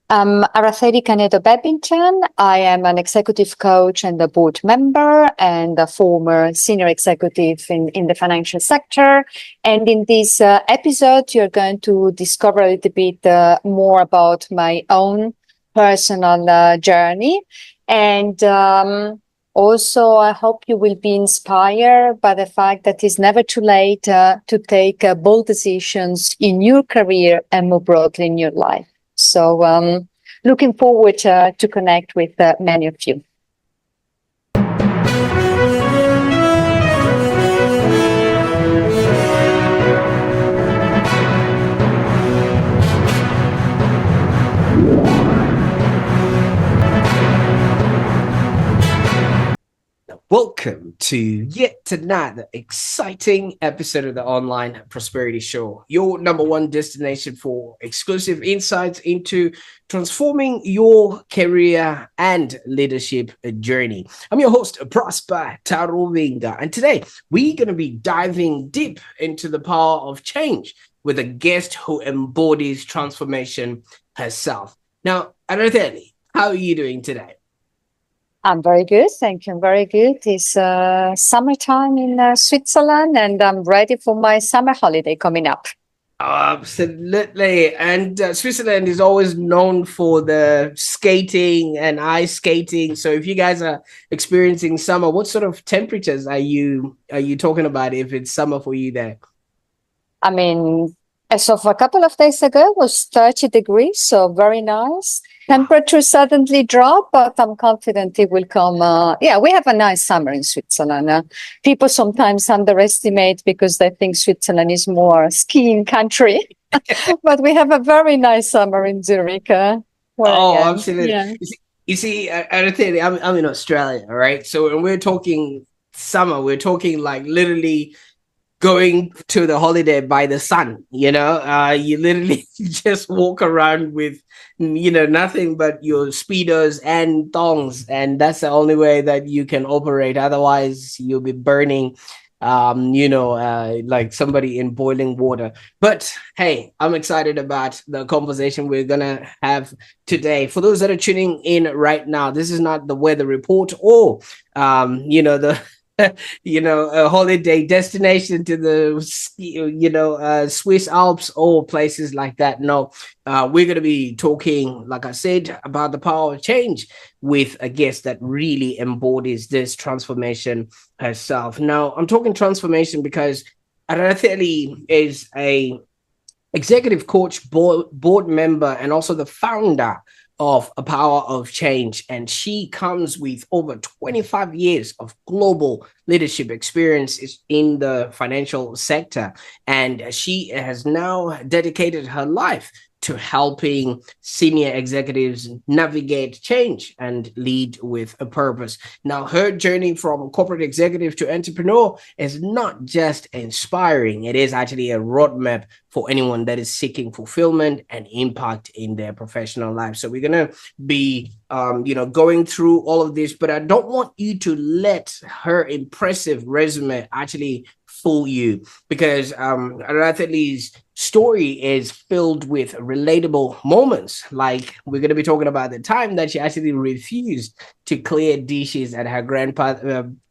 I'm Araceli Canedo Bebbington. I am an executive coach and a board member and a former senior executive in the financial sector. And in this episode, you're going to discover a little bit more about my own personal journey. And also, I hope you will be inspired by the fact that it's never too late to take bold decisions in your career and more broadly in your life. So looking forward to connect with many of you. Welcome to yet another exciting episode of the Online Prosperity Show, your number one destination for exclusive insights into transforming your career and leadership journey. I'm your host, Prosper Taruvinga, and today we're going to be diving deep into the power of change with a guest who embodies transformation herself. Now, Araceli, how are you doing today? I'm very good. Thank you. I'm very good. It's summertime in Switzerland, and I'm ready for my summer holiday coming up. Absolutely. And Switzerland is always known for the skating and ice skating. So if you guys are experiencing summer, what sort of temperatures are you talking about if it's summer for you there? I mean, as of a couple of days ago, it was 30 degrees, so very nice. Temperature suddenly dropped, but I'm confident it will come. We have a nice summer in Switzerland. People sometimes underestimate because they think Switzerland is more a skiing country, but we have a very nice summer in Zurich. Absolutely. Yeah. You see, I'm in Australia, right? So when we're talking summer, we're talking like literally going to the holiday by the sun. You literally just walk around with nothing but your speedos and thongs, and that's the only way that you can operate. Otherwise you'll be burning like somebody in boiling water. But hey, I'm excited about the conversation we're gonna have today. For those that are tuning in right now, this is not the weather report or the a holiday destination to the Swiss Alps or places like that. No, we're going to be talking, like I said, about the power of change with a guest that really embodies this transformation herself. Now, I'm talking transformation because Araceli is a executive coach, board member, and also the founder of A Power of Change. And she comes with over 25 years of global leadership experience in the financial sector. And she has now dedicated her life to helping senior executives navigate change and lead with a purpose. Now, her journey from corporate executive to entrepreneur is not just inspiring. It is actually a roadmap for anyone that is seeking fulfillment and impact in their professional life. So we're going to be, going through all of this, but I don't want you to let her impressive resume actually fool you, because Araceli's story is filled with relatable moments. Like, we're going to be talking about the time that she actually refused to clear dishes at her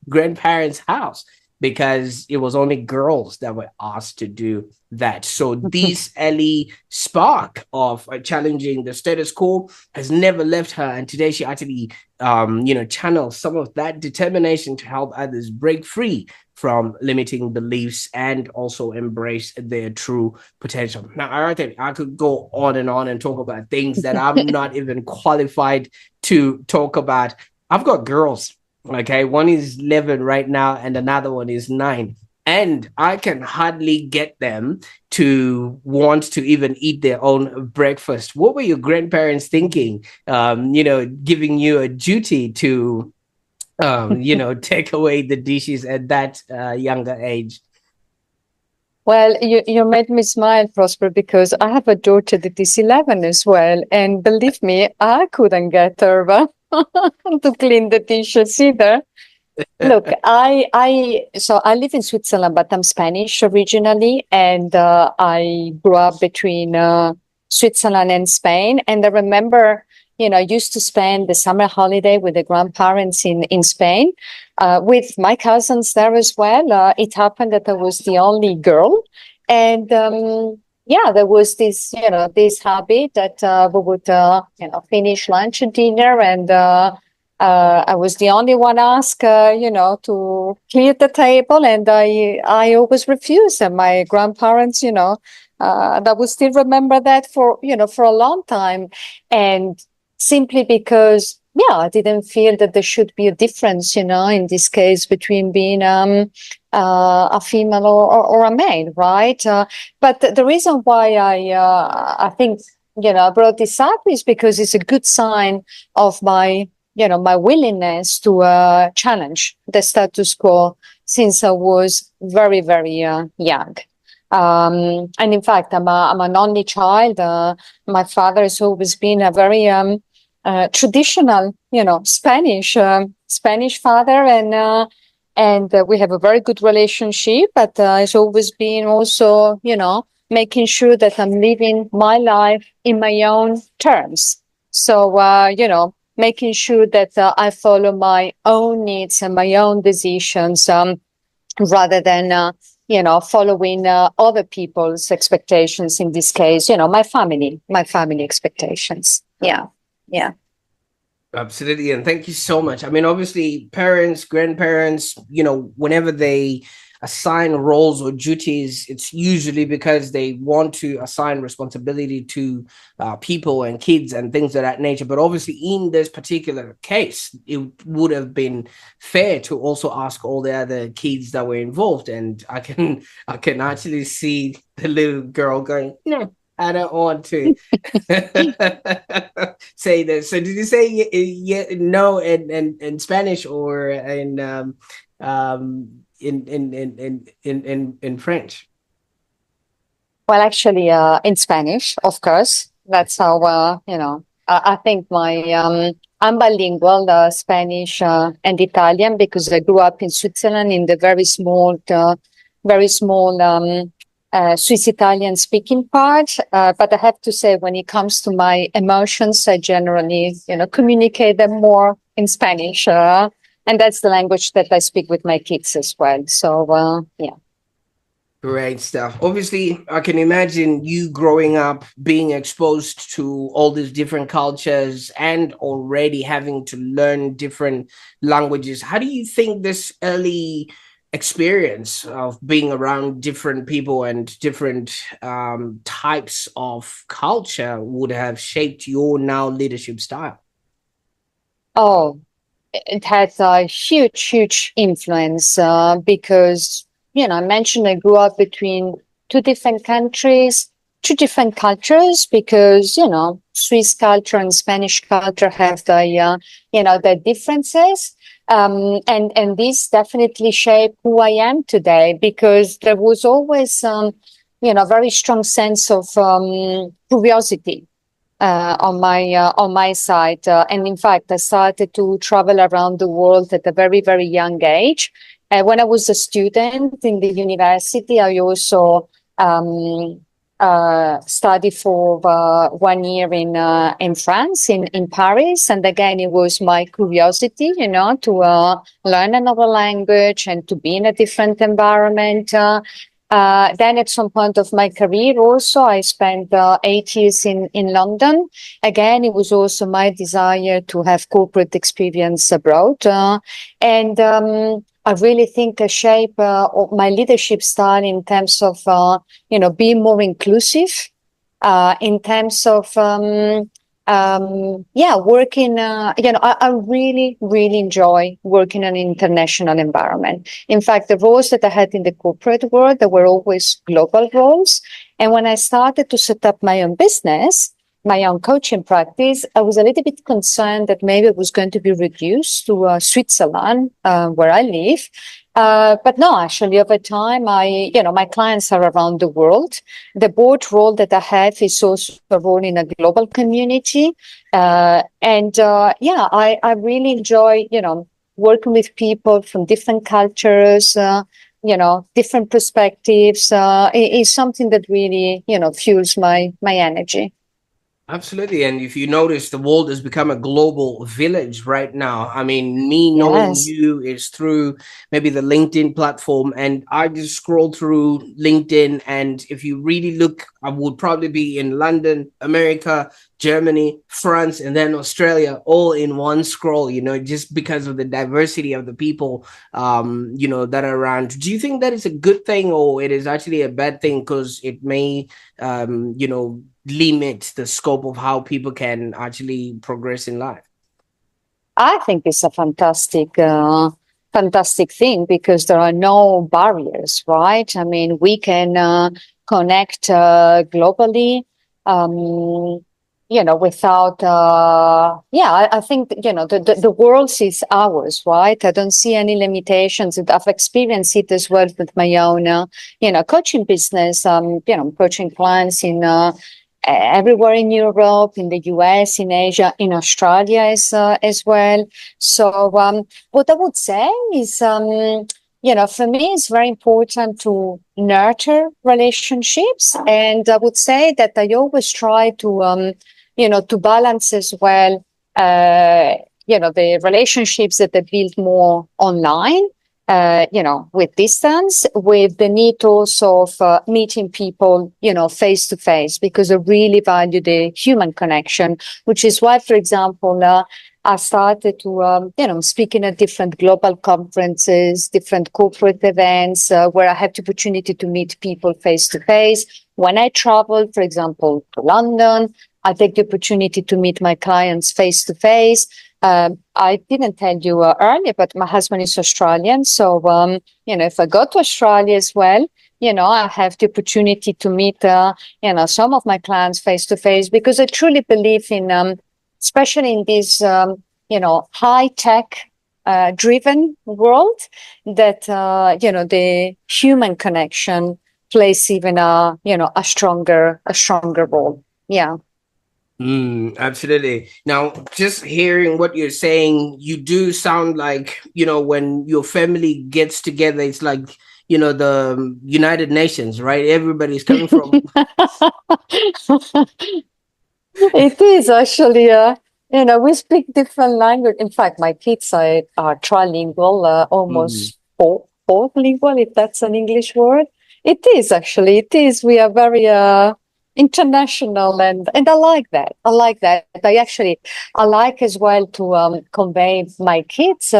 grandparents' house because it was only girls that were asked to do that. So this early spark of challenging the status quo has never left her, and today she actually channels some of that determination to help others break free from limiting beliefs and also embrace their true potential. Now, I could go on and talk about things that I'm not even qualified to talk about. I've got girls, okay? One is 11 right now and another one is 9. And I can hardly get them to want to even eat their own breakfast. What were your grandparents thinking, giving you a duty to take away the dishes at that younger age? Well, you made me smile, Prosper, because I have a daughter that is 11 as well. And believe me, I couldn't get her to clean the dishes either. Look, I live in Switzerland, but I'm Spanish originally, and I grew up between Switzerland and Spain. And I remember, I used to spend the summer holiday with the grandparents in Spain, with my cousins there as well. It happened that I was the only girl. And there was this, this habit that we would, finish lunch and dinner, and I was the only one asked, to clear the table, and I always refused. And my grandparents, and I will still remember that for a long time, and simply because, I didn't feel that there should be a difference, in this case between being a female or a male, right? But the reason why I think, I brought this up is because it's a good sign of my willingness to challenge the status quo since I was very, very young. And in fact, I'm an only child. My father has always been a very traditional, Spanish father, and we have a very good relationship. But it's always been also, making sure that I'm living my life in my own terms. So, making sure that I follow my own needs and my own decisions, rather than following other people's expectations. In this case, my family expectations. Yeah. Absolutely. And thank you so much. I mean, obviously, parents, grandparents, whenever they assign roles or duties, it's usually because they want to assign responsibility to people and kids and things of that nature. But obviously, in this particular case, it would have been fair to also ask all the other kids that were involved. And I can actually see the little girl going, no, I don't want to say this. So did you say no in Spanish or in French? Well, actually, in Spanish, of course. That's how I think I'm bilingual, Spanish and Italian, because I grew up in Switzerland in the very small Swiss Italian speaking part. But I have to say, when it comes to my emotions, I generally, communicate them more in Spanish. And that's the language that I speak with my kids as well. So, yeah. Great stuff. Obviously, I can imagine you growing up, being exposed to all these different cultures and already having to learn different languages. How do you think this early experience of being around different people and different types of culture would have shaped your now leadership style? Oh, it has a huge influence, because, I mentioned I grew up between two different countries, two different cultures, because, Swiss culture and Spanish culture have the differences. And this definitely shaped who I am today, because there was always, a very strong sense of curiosity on my side. And in fact, I started to travel around the world at a very, very young age. When I was a student in the university, I also studied for 1 year in France, in Paris. And again, it was my curiosity, to learn another language and to be in a different environment. Then at some point of my career also, I spent 8 years in London. Again, it was also my desire to have corporate experience abroad. And I really think I shape my leadership style in terms of, being more inclusive, in terms of, working, I really, really enjoy working in an international environment. In fact, the roles that I had in the corporate world, they were always global roles. And when I started to set up my own business, my own coaching practice, I was a little bit concerned that maybe it was going to be reduced to Switzerland, where I live. But no, actually, over time, my clients are around the world. The board role that I have is also a role in a global community. I really enjoy, working with people from different cultures, different perspectives. It is something that really, fuels my energy. Absolutely. And if you notice, the world has become a global village right now. I mean, me knowing Yes. you is through maybe the LinkedIn platform. And I just scroll through LinkedIn. And if you really look, I would probably be in London, America, Germany, France, and then Australia, all in one scroll, just because of the diversity of the people, that are around. Do you think that is a good thing, or it is actually a bad thing because it may, limit the scope of how people can actually progress in life? I think it's a fantastic thing because there are no barriers, right? I mean, we can connect globally, um, without, I think, the world is ours, right? I don't see any limitations. And I've experienced it as well with my own, coaching business, coaching clients in, everywhere in Europe, in the US, in Asia, in Australia as well. So what I would say is, for me, it's very important to nurture relationships. And I would say that I always try to balance as well, the relationships that I build more online, with distance, with the need also of meeting people, face to face, because I really value the human connection, which is why, for example, I started to, speaking at different global conferences, different corporate events, where I have the opportunity to meet people face to face. When I travel, for example, to London, I take the opportunity to meet my clients face to face. I didn't tell you earlier, but my husband is Australian. So, if I go to Australia as well, I have the opportunity to meet, some of my clients face to face, because I truly believe in, especially in this, high tech driven world, that, the human connection plays even a stronger role. Yeah. Absolutely. Now, just hearing what you're saying, you do sound like, when your family gets together, it's like, the United Nations, right? Everybody's coming from. It is actually, we speak different language. In fact, my kids are trilingual, Mm. almost fourth lingual, if that's an English word. It is actually, it is. We are very international, and I like that. I like that. I like as well to convey my kids,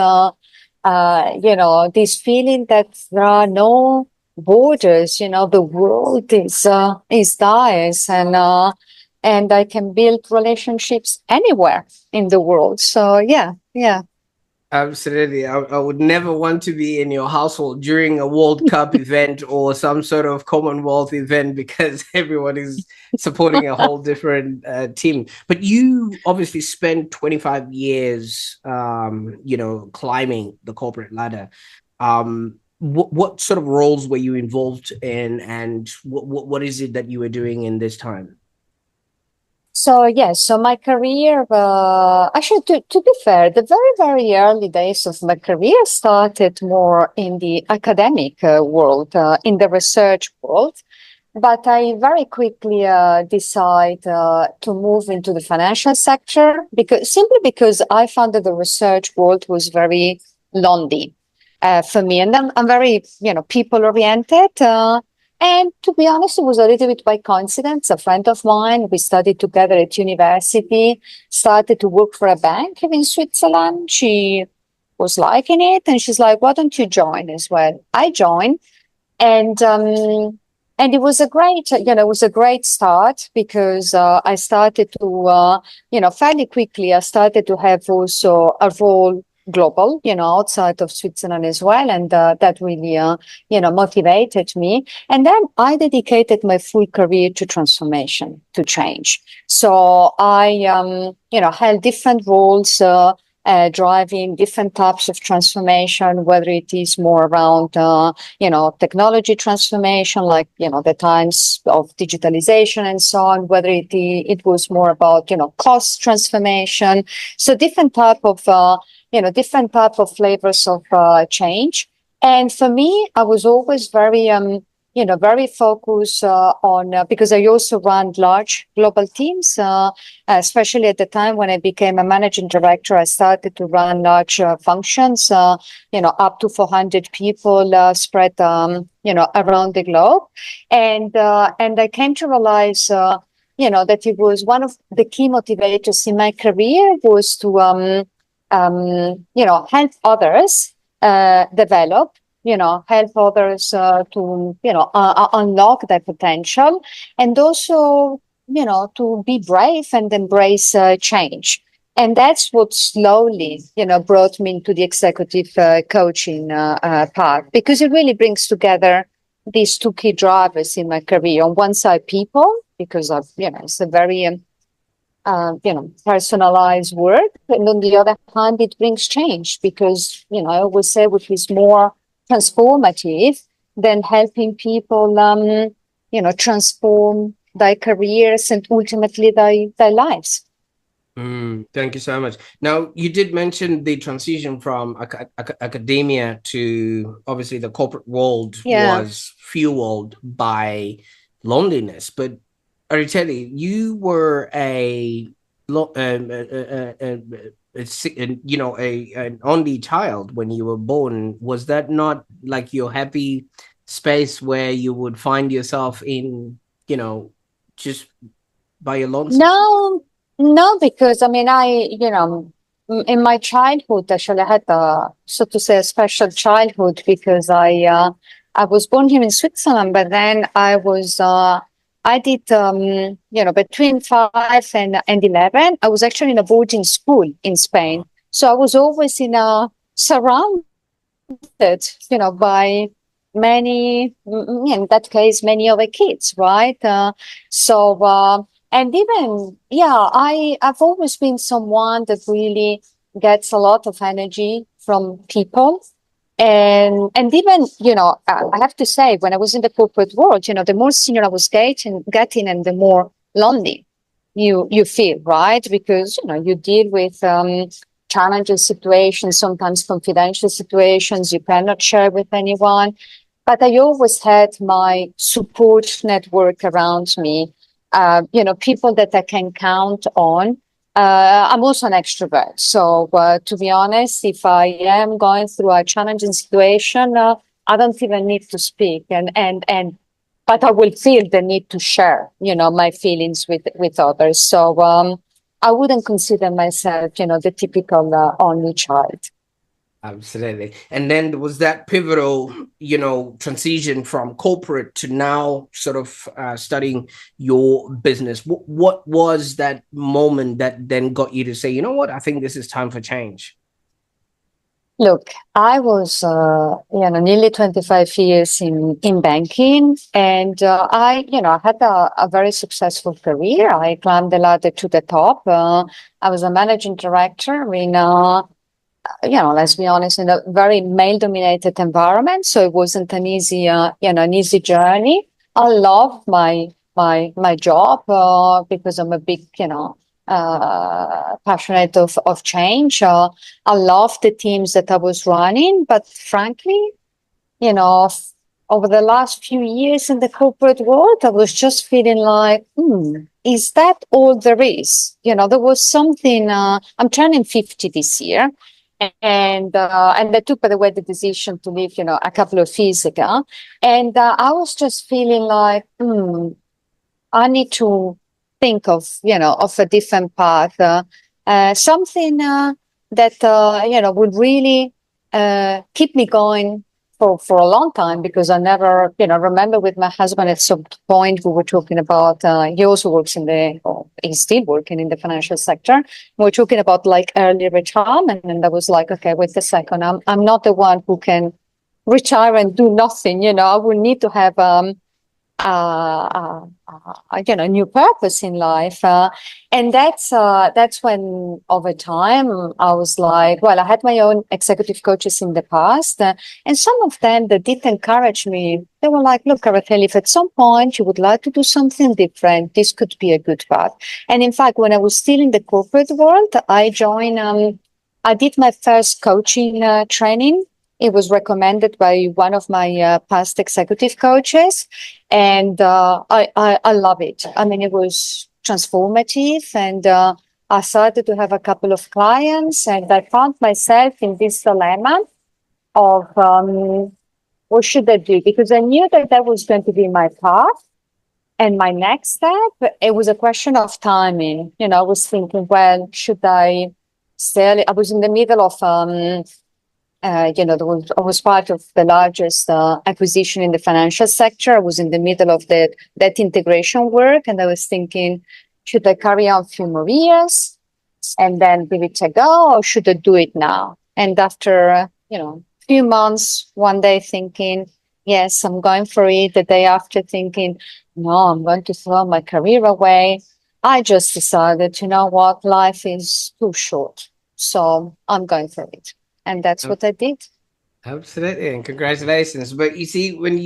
this feeling that there are no borders. The world is theirs, and I can build relationships anywhere in the world. So yeah, yeah. Absolutely. I would never want to be in your household during a World Cup event or some sort of Commonwealth event, because everyone is supporting a whole different team. But you obviously spent 25 years, climbing the corporate ladder. What sort of roles were you involved in, and what is it that you were doing in this time? So yes, so my career, actually, to be fair, the very, very early days of my career started more in the academic world, in the research world. But I very quickly decide to move into the financial sector, because I found that the research world was very lonely for me, and I'm very people oriented. And to be honest, it was a little bit by coincidence. A friend of mine, we studied together at university, started to work for a bank in Switzerland. She was liking it, and she's like, "Why don't you join as well?" I joined, and it was a great start, because I started to fairly quickly, I started to have also a role global, outside of Switzerland as well, and that really motivated me. And then I dedicated my full career to transformation, to change. So I held different roles, driving different types of transformation, whether it is more around, technology transformation, like, the times of digitalization and so on, whether it was more about, cost transformation. So different type of flavors of change. And for me, I was always very, very focused on, because I also run large global teams, especially at the time when I became a managing director, I started to run large functions, up to 400 people spread, around the globe. And I came to realize, that it was one of the key motivators in my career was to, help others develop, help others to, unlock their potential, and also, to be brave and embrace change. And that's what slowly, brought me into the executive coaching path, because it really brings together these two key drivers in my career. On one side, people, because of, it's a very personalized work. And on the other hand, it brings change because, I always say which is more transformative than helping people, transform their careers and ultimately their lives. Thank you so much. Now, you did mention the transition from academia to obviously the corporate world was fueled by loneliness, but Araceli, you were an only child when you were born. Was that not like your happy space where you would find yourself in, just by your lonesome? No, because I mean, in my childhood, actually, I had so to say, a special childhood because I was born here in Switzerland, but then I did, between 5 and 11, I was actually in a boarding school in Spain. So I was always surrounded, by many, in that case, many other kids, right? And even, I've always been someone that really gets a lot of energy from people. And even, I have to say, when I was in the corporate world, the more senior I was getting and the more lonely you feel, right? Because, you deal with challenging situations, sometimes confidential situations you cannot share with anyone. But I always had my support network around me, people that I can count on. I'm also an extrovert. So to be honest, if I am going through a challenging situation, I don't even need to speak. But I will feel the need to share, my feelings with others. So I wouldn't consider myself, the typical only child. Absolutely. And then was that pivotal, transition from corporate to now sort of studying your business. What was that moment that then got you to say, you know what, I think this is time for change? Look, I was, nearly 25 years in banking, and I had a very successful career. I climbed the ladder to the top. I was a managing director in, let's be honest, in a very male-dominated environment. So it wasn't an easy, an easy journey. I love my job because I'm a big, passionate of change. I love the teams that I was running, but frankly, over the last few years in the corporate world, I was just feeling like, is that all there is? There was something. I'm turning 50 this year, and I took, by the way, the decision to leave, a couple of years ago, and I was just feeling like, I need to think of, of a different path, something that, would really keep me going for a long time, because I never, remember with my husband at some point we were talking about, he also works or he's still working in the financial sector. We were talking about like early retirement, and I was like, okay, wait a second, I'm not the one who can retire and do nothing. I will need to have a new purpose in life, and that's when over time I was like, well, I had my own executive coaches in the past, and some of them that did encourage me. They were like, look, Araceli, if at some point you would like to do something different, this could be a good path. And in fact, when I was still in the corporate world, I did my first coaching training It was recommended by one of my past executive coaches, and I love it. I mean, it was transformative, and I started to have a couple of clients, and I found myself in this dilemma of what should I do? Because I knew that that was going to be my path. And my next step, it was a question of timing. I was thinking, well, should I stay? I was in the middle of, I was part of the largest acquisition in the financial sector. I was in the middle of that integration work, and I was thinking, should I carry on a few more years and then give it a go, or should I do it now? And after, a few months, one day thinking, yes, I'm going for it. The day after thinking, no, I'm going to throw my career away. I just decided, you know what, life is too short. So I'm going for it. And that's what I did. Absolutely, and congratulations. But you see, when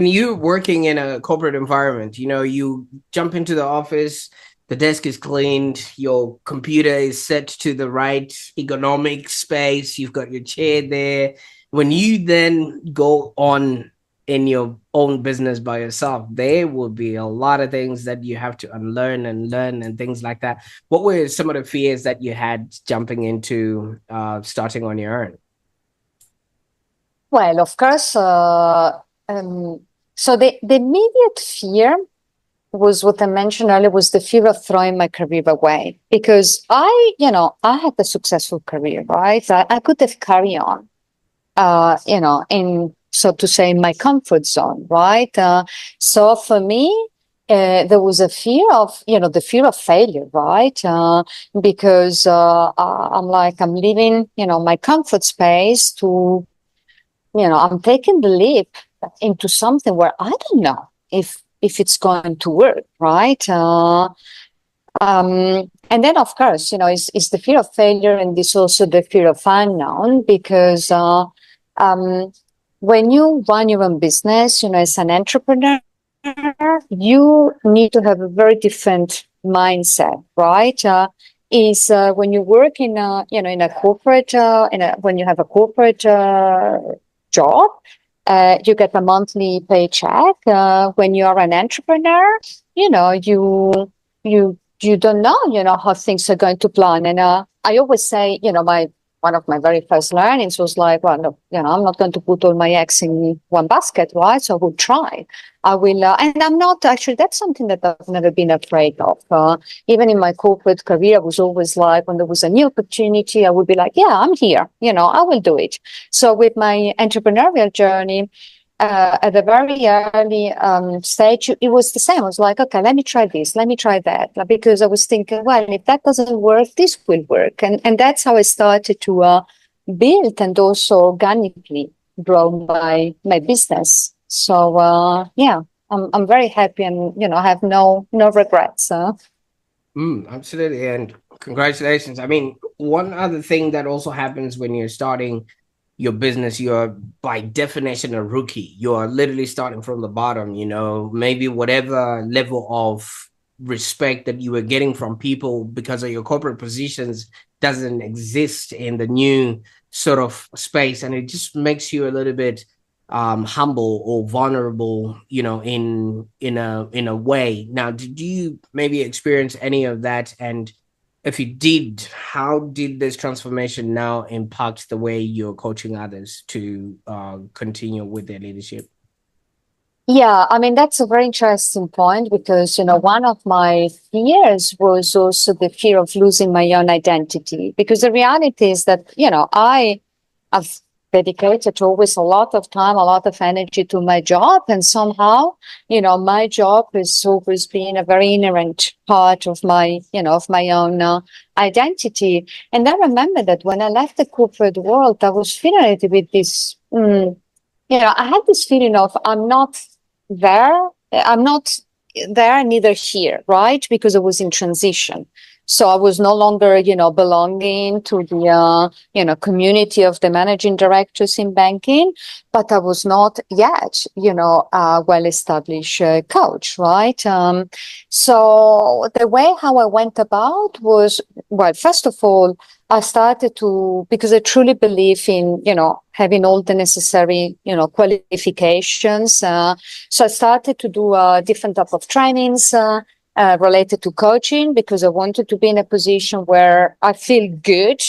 you're working in a corporate environment, you jump into the office, the desk is cleaned, your computer is set to the right ergonomic space, you've got your chair there. When you then go on in your own business by yourself, there will be a lot of things that you have to unlearn and learn and things like that. What were some of the fears that you had jumping into starting on your own? Well, of course, so the immediate fear was what I mentioned earlier, was the fear of throwing my career away, because I had a successful career, right? I could have carried on, in, so to say, in my comfort zone, right? So for me, there was a fear of, the fear of failure, right? Because I'm leaving, my comfort space to, I'm taking the leap into something where I don't know if it's going to work, right? And then, of course, it's the fear of failure, and it's also the fear of unknown, because when you run your own business, as an entrepreneur, you need to have a very different mindset, right? Is when you work in a corporate, when you have a corporate job, you get a monthly paycheck. When you are an entrepreneur, you don't know, how things are going to plan. And I always say, one of my very first learnings was like, well, look, I'm not going to put all my eggs in one basket, right? So I will try. I will, and I'm not actually, that's something that I've never been afraid of. Even in my corporate career, I was always like, when there was a new opportunity, I would be like, yeah, I'm here, I will do it. So with my entrepreneurial journey, at the very early stage, it was the same. I was like, okay, let me try this, let me try that, because I was thinking, well, if that doesn't work, this will work. And that's how I started to build and also organically grow my business. So, yeah, I'm very happy, and, I have no regrets. Absolutely. And congratulations. I mean, one other thing that also happens when you're starting your business, you're by definition a rookie. You're literally starting from the bottom, maybe whatever level of respect that you were getting from people because of your corporate positions doesn't exist in the new sort of space. And it just makes you a little bit humble or vulnerable, in a way. Now, did you maybe experience any of that? And if you did, how did this transformation now impact the way you're coaching others to continue with their leadership? Yeah, I mean, that's a very interesting point, because, one of my fears was also the fear of losing my own identity, because the reality is that, I've dedicated always a lot of time, a lot of energy to my job. And somehow, my job has always been a very inherent part of my, of my own identity. And I remember that when I left the corporate world, I was feeling a little bit this, I had this feeling of I'm not there, neither here, right? Because I was in transition. So I was no longer, belonging to the, community of the managing directors in banking, but I was not yet, a well-established coach, right? So the way how I went about was, well, first of all, I started to, because I truly believe in, having all the necessary, qualifications. So I started to do different type of trainings related to coaching, because I wanted to be in a position where I feel good,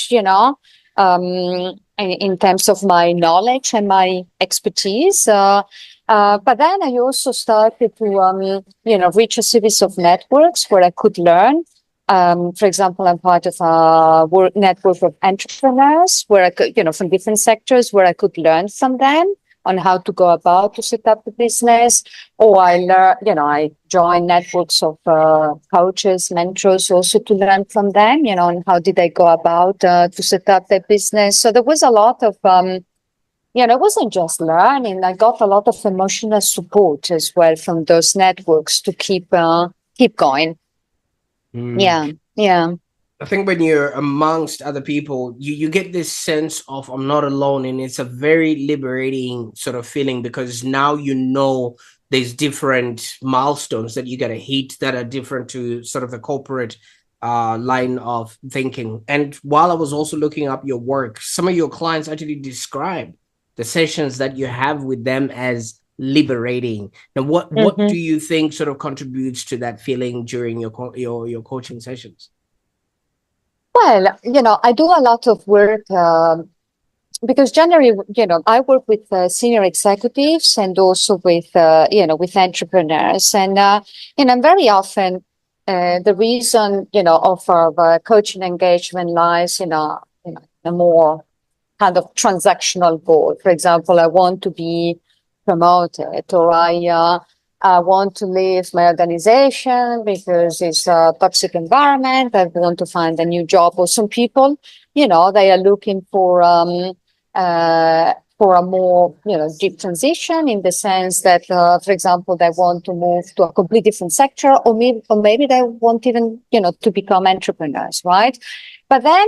in terms of my knowledge and my expertise. But then I also started to, reach a series of networks where I could learn. For example, I'm part of a network of entrepreneurs where I could, from different sectors, where I could learn from them on how to go about to set up the business. Or I joined networks of coaches, mentors, also to learn from them, on how did they go about to set up their business. So there was a lot of, it wasn't just learning. I got a lot of emotional support as well from those networks to keep going. Yeah, yeah. I think when you're amongst other people, you get this sense of I'm not alone, and it's a very liberating sort of feeling, because now there's different milestones that you got to hit that are different to sort of the corporate line of thinking. And while I was also looking up your work, some of your clients actually describe the sessions that you have with them as liberating. Now, what do you think sort of contributes to that feeling during your coaching sessions? Well, I do a lot of work because generally, I work with senior executives and also with, with entrepreneurs. And, very often the reason, of our coaching engagement lies in a more kind of transactional goal. For example, I want to be promoted, or I want to leave my organization because it's a toxic environment. I want to find a new job. Or some people, they are looking for a more, deep transition, in the sense that, for example, they want to move to a completely different sector, or maybe they want even, to become entrepreneurs, right? But then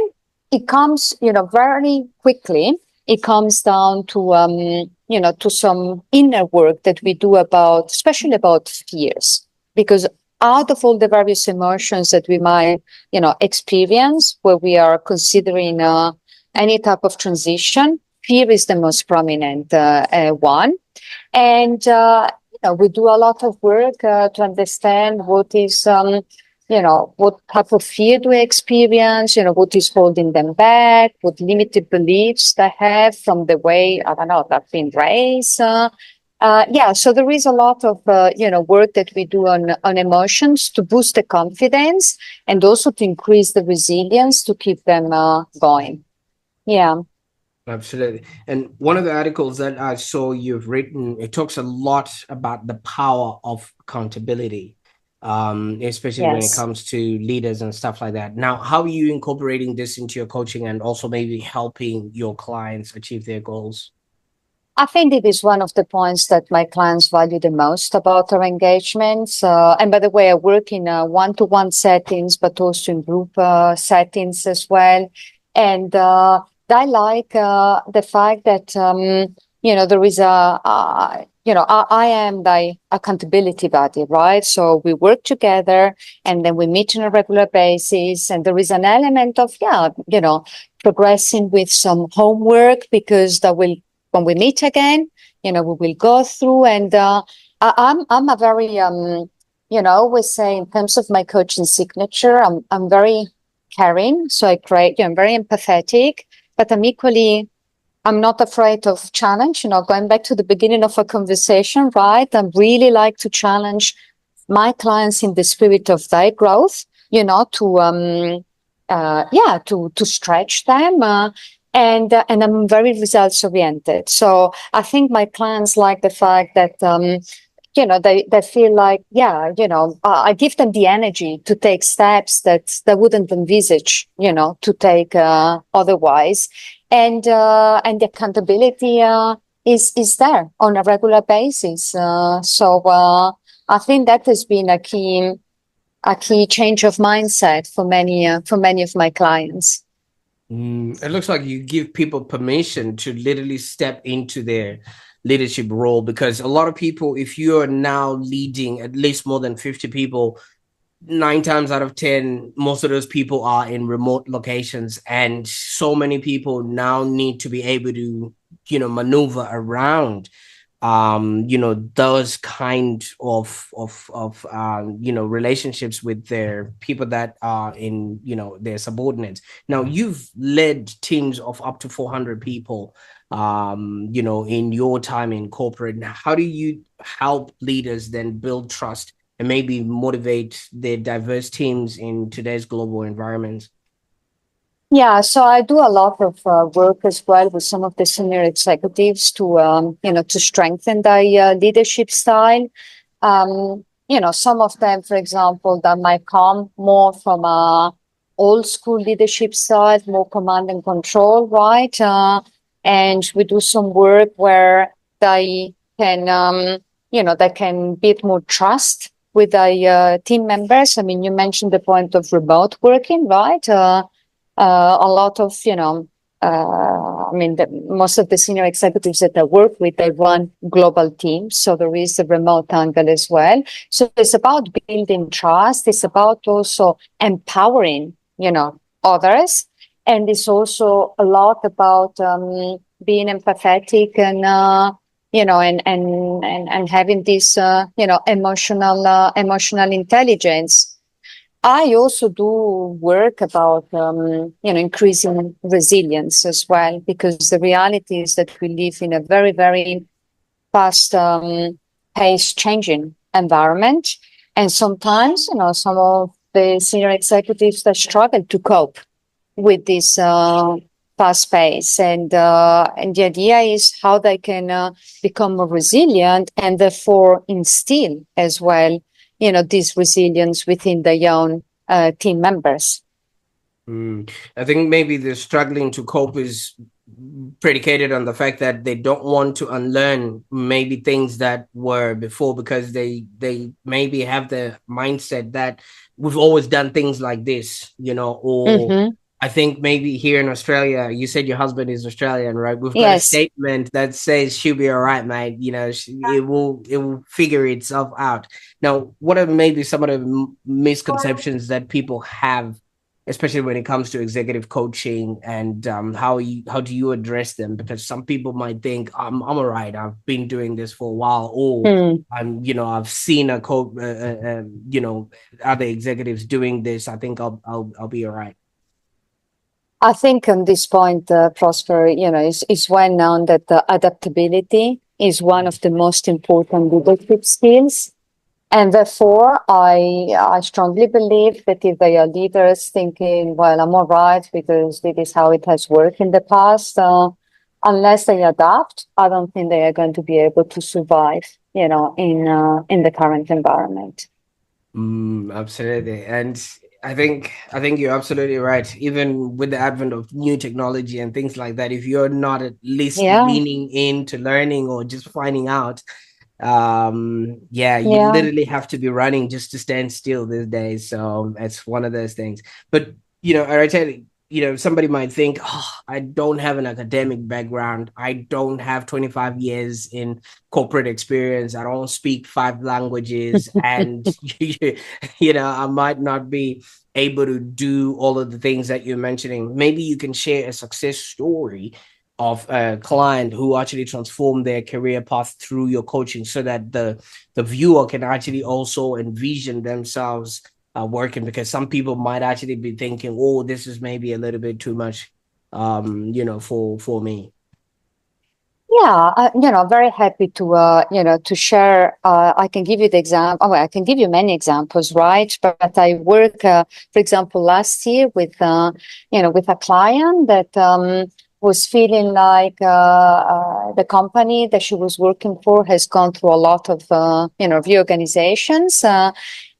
it comes, very quickly, it comes down to, to some inner work that we do about, especially about fears, because out of all the various emotions that we might, experience where we are considering any type of transition, fear is the most prominent one. And, we do a lot of work to understand what is, what type of fear do we experience, what is holding them back, what limited beliefs they have from the way, I don't know, they've been raised. So there is a lot of, work that we do on emotions to boost the confidence and also to increase the resilience to keep them going. Yeah. Absolutely. And one of the articles that I saw you've written, it talks a lot about the power of accountability, especially when it Yes. comes to leaders and stuff like that. Now, how are you incorporating this into your coaching and also maybe helping your clients achieve their goals? I think it is one of the points that my clients value the most about our engagements. And by the way, I work in one-to-one settings, but also in group settings as well. And I like the fact that, there is I am the accountability buddy, right? So we work together and then we meet on a regular basis. And there is an element of, progressing with some homework, because that will, when we meet again, we will go through. And I'm a very, always say, in terms of my coaching signature, I'm very caring. So I create, I'm very empathetic, but I'm not afraid of challenge. Going back to the beginning of a conversation, right? I really like to challenge my clients in the spirit of their growth, to stretch them. And I'm very results oriented. So I think my clients like the fact that, they feel like, I give them the energy to take steps that they wouldn't envisage, to take otherwise. And the accountability is there on a regular basis. So I think that has been a key a key change of mindset for many of my clients. It looks like you give people permission to literally step into their leadership role, because a lot of people, if you are now leading at least more than 50 people, 9 times out of 10, most of those people are in remote locations. And so many people now need to be able to, maneuver around those kind of relationships with their people that are in, their subordinates. Now, you've led teams of up to 400 people, in your time in corporate. Now, how do you help leaders then build trust and maybe motivate their diverse teams in today's global environment? Yeah, so I do a lot of work as well with some of the senior executives to strengthen the leadership style. Some of them, for example, that might come more from a old school leadership style, more command and control, right? And we do some work where they can build more trust with the team members. I mean, you mentioned the point of remote working, right? A lot of, most of the senior executives that I work with, they run global teams. So there is a remote angle as well. So it's about building trust. It's about also empowering, others. And it's also a lot about being empathetic and having this, emotional intelligence. I also do work about, increasing resilience as well, because the reality is that we live in a very, very fast paced changing environment. And sometimes, some of the senior executives that struggle to cope with this fast pace. And the idea is how they can become more resilient and therefore instill as well this resilience within their own team members. I think maybe the struggling to cope is predicated on the fact that they don't want to unlearn maybe things that were before, because they maybe have the mindset that we've always done things like this, or Mm-hmm. I think maybe here in Australia, you said your husband is Australian, right? We've got a Yes. statement that says she'll be all right, mate. It will figure itself out. Now, what are maybe some of the misconceptions that people have, especially when it comes to executive coaching, and how do you address them? Because some people might think I'm all right. I've been doing this for a while, or I've seen other executives doing this. I think I'll be all right. I think on this point, Prosper, it's well known that adaptability is one of the most important leadership skills. And therefore, I strongly believe that if they are leaders thinking, well, I'm all right because this is how it has worked in the past, unless they adapt, I don't think they are going to be able to survive, in the current environment. Absolutely. And I think you're absolutely right. Even with the advent of new technology and things like that, if you're not at least Yeah, leaning into learning or just finding out, you yeah. literally have to be running just to stand still these days. So it's one of those things. But I tell you, somebody might think, oh, I don't have an academic background, I don't have 25 years in corporate experience, I don't speak 5 languages, and I might not be able to do all of the things that you're mentioning. Maybe you can share a success story of a client who actually transformed their career path through your coaching, so that the viewer can actually also envision themselves working, because some people might actually be thinking, oh, this is maybe a little bit too much, for me. Yeah, very happy to share. I can give you the example. I can give you many examples, right? But I work, for example, last year with a client that was feeling like the company that she was working for has gone through a lot of, reorganizations,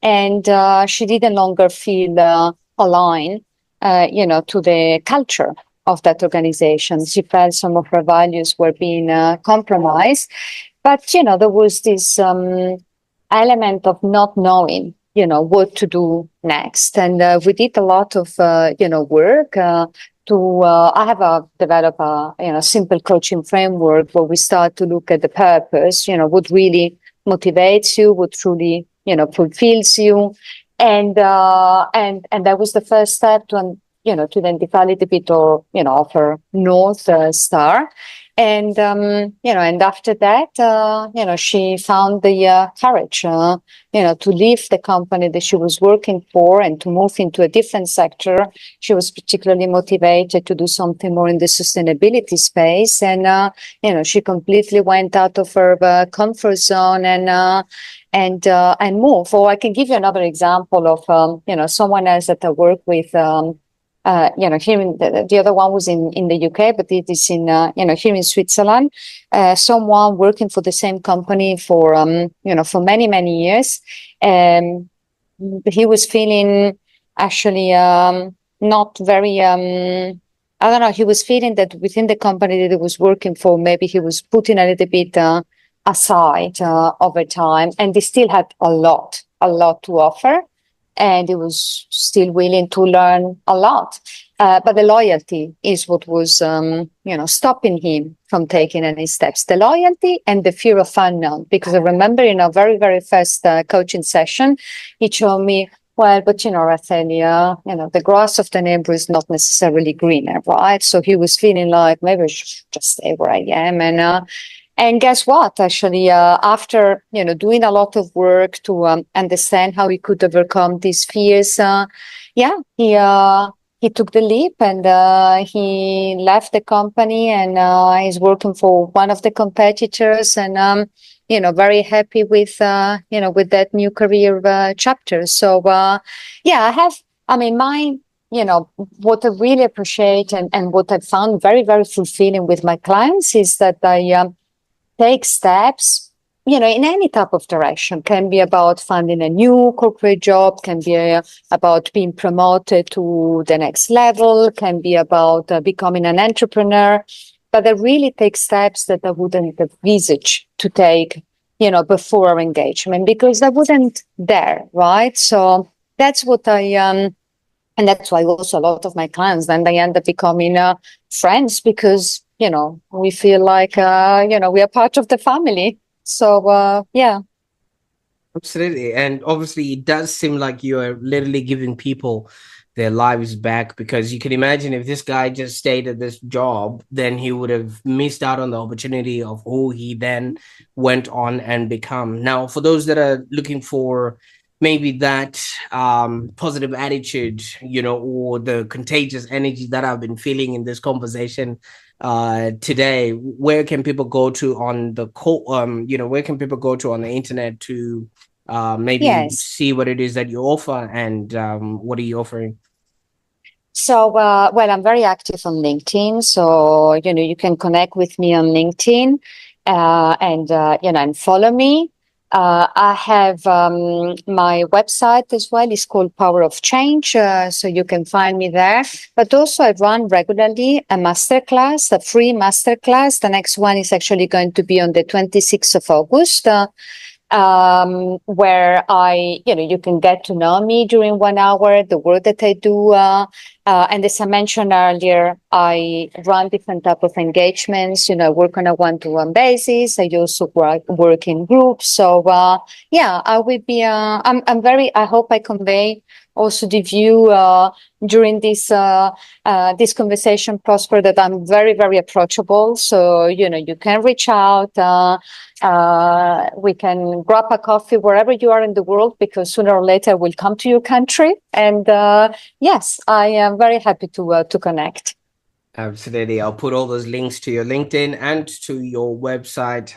and she didn't longer feel aligned, to the culture of that organization. She felt some of her values were being compromised. But, there was this element of not knowing, what to do next. And we did a lot of, work I have developed a simple coaching framework where we start to look at the purpose, what really motivates you, what truly, fulfills you. And that was the first step to identify a little bit of her North Star. And, and after that, she found the courage, to leave the company that she was working for and to move into a different sector. She was particularly motivated to do something more in the sustainability space. And, she completely went out of her comfort zone and move. Or I can give you another example of, someone else that I work with, here in the other one was in the UK, but it is in, here in Switzerland, someone working for the same company for many, many years. He was feeling actually, not very, I don't know, he was feeling that within the company that he was working for, maybe he was putting a little bit, aside, over time, and they still had a lot to offer. And he was still willing to learn a lot. But the loyalty is what was, stopping him from taking any steps. The loyalty and the fear of unknown. Because I remember in our very, very first coaching session, he told me, well, but Araceli, the grass of the neighbor is not necessarily greener, right? So he was feeling like maybe I should just stay where I am. And guess what? Actually, after doing a lot of work to understand how he could overcome these fears, he took the leap and he left the company and he's working for one of the competitors and very happy with with that new career chapter. So what I really appreciate and what I found very, very fulfilling with my clients is that I take steps, in any type of direction. Can be about finding a new corporate job, can be about being promoted to the next level, can be about becoming an entrepreneur. But I really take steps that I wouldn't envisage to take, before our engagement, because I wasn't there, right? So that's what and that's why also a lot of my clients, then they end up becoming friends because, we feel like, we are part of the family. So, yeah. Absolutely. And obviously, it does seem like you are literally giving people their lives back, because you can imagine if this guy just stayed at this job, then he would have missed out on the opportunity of who he then went on and become. Now, for those that are looking for maybe that positive attitude, or the contagious energy that I've been feeling in this conversation today, where can people go to on the where can people go to on the internet to maybe see what it is that you offer and what are you offering? So, well, I'm very active on LinkedIn. So, you can connect with me on LinkedIn and follow me. I have my website as well. It's called Power of Change. So you can find me there. But also I run regularly a masterclass, a free masterclass. The next one is actually going to be on the 26th of August. Where you can get to know me during 1 hour, the work that I do. And as I mentioned earlier, I run different type of engagements, work on a one-to-one basis. I also work in groups. So, I will be, I hope I convey also the view, during this conversation, Prosper, that I'm very, very approachable. So, you can reach out, we can grab a coffee wherever you are in the world, because sooner or later I will come to your country. And yes, I am very happy to connect. Absolutely. I'll put all those links to your LinkedIn and to your website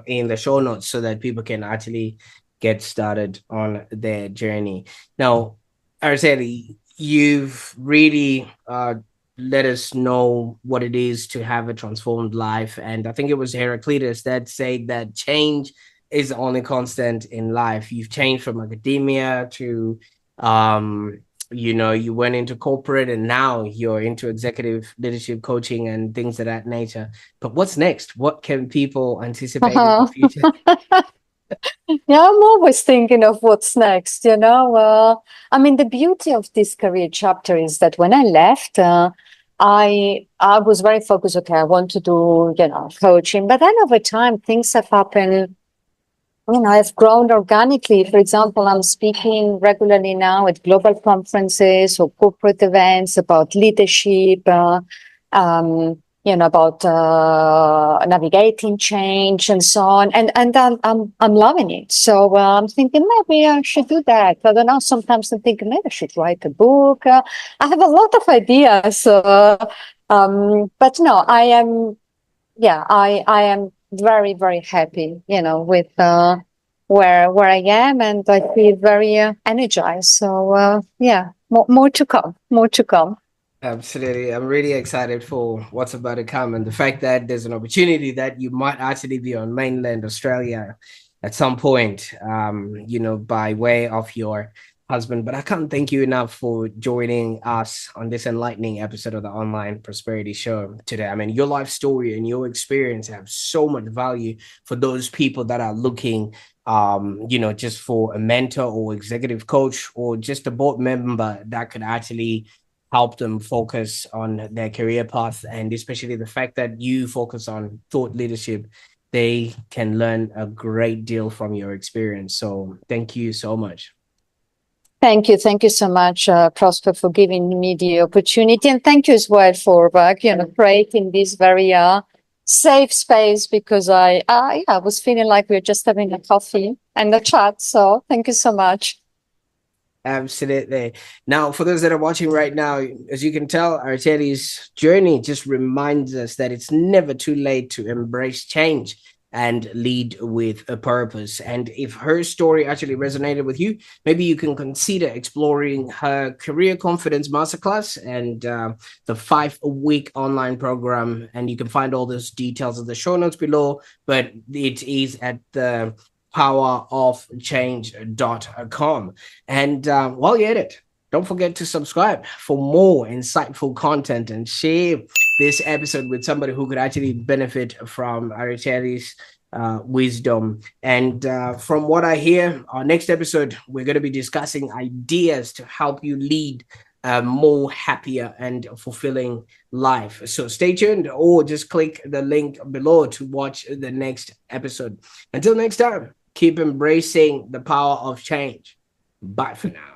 in the show notes so that people can actually get started on their journey. Now, Araceli, you've really let us know what it is to have a transformed life. And I think it was Heraclitus that said that change is the only constant in life. You've changed from academia to, you went into corporate and now you're into executive leadership coaching and things of that nature. But what's next? What can people anticipate in the future? Yeah, I'm always thinking of what's next, you know. I mean, the beauty of this career chapter is that when I left, I was very focused. Okay, I want to do, you know, coaching, but then over time things have happened. You know, I've grown organically. For example, I'm speaking regularly now at global conferences or corporate events about leadership. You know, about navigating change and so on, and I'm loving it. So I'm thinking maybe I should do that. I don't know. Sometimes I'm thinking maybe I should write a book. I have a lot of ideas, but no, I am. Yeah, I am very very happy. You know, with where I am, and I feel very energized. So yeah, more to come. More to come. Absolutely. I'm really excited for what's about to come, and the fact that there's an opportunity that you might actually be on mainland Australia at some point, by way of your husband. But I can't thank you enough for joining us on this enlightening episode of the Online Prosperity Show today. I mean, your life story and your experience have so much value for those people that are looking, just for a mentor or executive coach or just a board member that could actually help them focus on their career path, and especially the fact that you focus on thought leadership, they can learn a great deal from your experience. So thank you so much. Thank you. Thank you so much, Prosper, for giving me the opportunity. And thank you as well for, creating this very safe space, because I was feeling like we were just having a coffee and a chat. So thank you so much. Absolutely. Now, for those that are watching right now, as you can tell, Araceli's journey just reminds us that it's never too late to embrace change and lead with a purpose. And if her story actually resonated with you, maybe you can consider exploring her Career Confidence Masterclass and the 5-week online program. And you can find all those details in the show notes below, but it is at the powerofchange.com. And while you're at it, don't forget to subscribe for more insightful content and share this episode with somebody who could actually benefit from Araceli's wisdom. And from what I hear, our next episode, we're going to be discussing ideas to help you lead a more happier and fulfilling life. So stay tuned, or just click the link below to watch the next episode. Until next time, keep embracing the power of change. Bye for now.